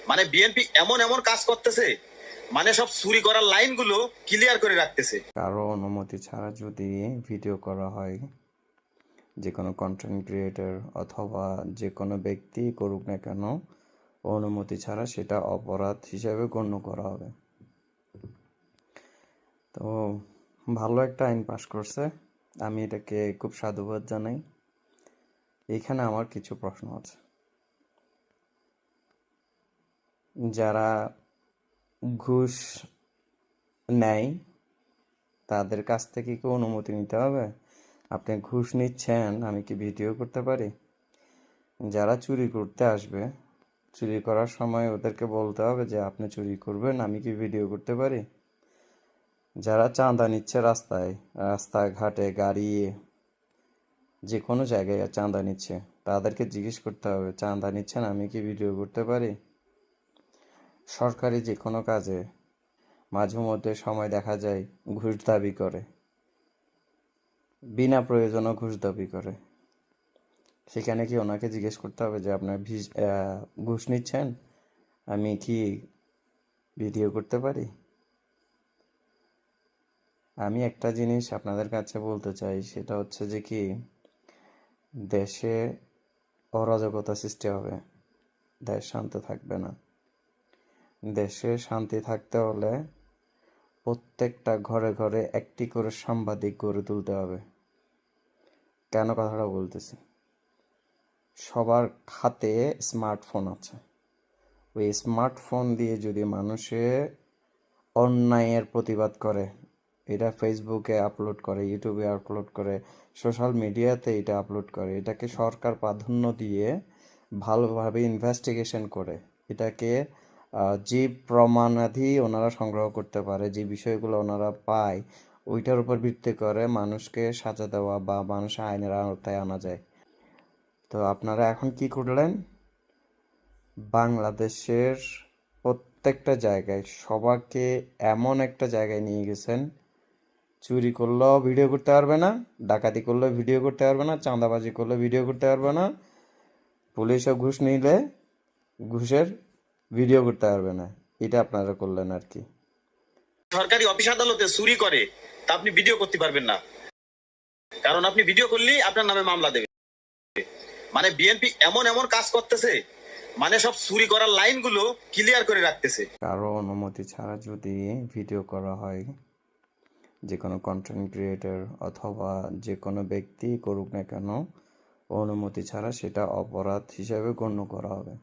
মানে বিএনপি এমন এমন কাজ করতেছে, মানে সব চুরি করার লাইনগুলো ক্লিয়ার করে রাখতেছে। কারো অনুমতি ছাড়া যদি ভিডিও করা হয়, যে কোনো কন্টেন্ট ক্রিয়েটর অথবা যে কোনো ব্যক্তি করুক না কেন, অনুমতি ছাড়া সেটা অপরাধ হিসেবে গণ্য করা হবে। তো ভালো একটা আইন পাশ করছে, আমি এটাকে খুব সাধুবাদ জানাই। এখানে আমার কিছু প্রশ্ন আছে। যারা ঘুষ নেয় তাদের কাছ থেকে কি অনুমতি নিতে হবে? আপনি ঘুষ নিচ্ছেন, আমি কি ভিডিও করতে পারি? যারা চুরি করতে আসবে, চুরি করার সময় ওদেরকে বলতে হবে যে আপনি চুরি করবেন, আমি কি ভিডিও করতে পারি? যারা চাঁদা নিচ্ছে রাস্তাঘাটে গাড়ি, যে কোনো জায়গায় চাঁদা নিচ্ছে, তাদেরকে জিজ্ঞেস করতে হবে চাঁদা নিচ্ছেন, আমি কি ভিডিও করতে পারি? সরকারি যে কোনো কাজে মাঝে মধ্যে সময় দেখা যায় ঘুষ দাবি করে, বিনা প্রয়োজনে ঘুষ দাবি করে। সেখানে কি ওনাকে জিজ্ঞেস করতে হবে যে আপনার ঘুষ নিচ্ছেন, আমি কি ভিডিও করতে পারি? আমি একটা জিনিস আপনাদের কাছে বলতে চাই, সেটা হচ্ছে যে কি, দেশে অরাজকতা সৃষ্টি হবে, দেশ শান্ত থাকবে না। দেশে শান্তি থাকতে হলে প্রত্যেকটা ঘরে ঘরে একটি করে সাংবাদিক গড়ে তুলতে হবে। কেন কথাটা বলতেছি? সবার হাতে স্মার্টফোন আছে। ওই স্মার্টফোন দিয়ে যদি মানুষে অন্যায়ের প্রতিবাদ করে, এটা ফেসবুকে আপলোড করে, ইউটিউবে আপলোড করে, সোশ্যাল মিডিয়াতে এটা আপলোড করে, এটাকে সরকার প্রাধান্য দিয়ে ভালোভাবে ইনভেস্টিগেশন করে, এটাকে যে প্রমাণাদি ওনারা সংগ্রহ করতে পারে, যে বিষয়গুলো ওনারা পায়, ওইটার উপর ভিত্তি করে মানুষকে সাজা দেওয়া বা মানুষের আইনের আওতায় আনা যায়। তো আপনারা এখন কি করলেন? বাংলাদেশের প্রত্যেকটা জায়গায় সবাইকে এমন একটা জায়গায় নিয়ে গেছেন, চুরি করলেও ভিডিও করতে পারবে না, ডাকাতি করলেও ভিডিও করতে পারবে না, চাঁদাবাজি করলে ভিডিও করতে পারবে না, পুলিশও ঘুষ নিলে ঘুষের ভিডিও করতে পারবে না। এটা আপনারা করলেন আর কি। সরকারি অফিস আদালতে চুরি করে তা আপনি ভিডিও করতে পারবেন না, কারণ আপনি ভিডিও করলেই আপনার নামে মামলা দেবে। মানে বিএনপি এমন এমন কাজ করতেছে, মানে সব চুরি করার লাইনগুলো ক্লিয়ার করে রাখতেছে। কারো অনুমতি ছাড়া যদি ভিডিও করা হয়, যে কোনো কন্টেন্ট ক্রিয়েটর অথবা যে কোনো ব্যক্তি করুক না কেন, অনুমতি ছাড়া সেটা অপরাধ হিসেবে গণ্য করা হবে।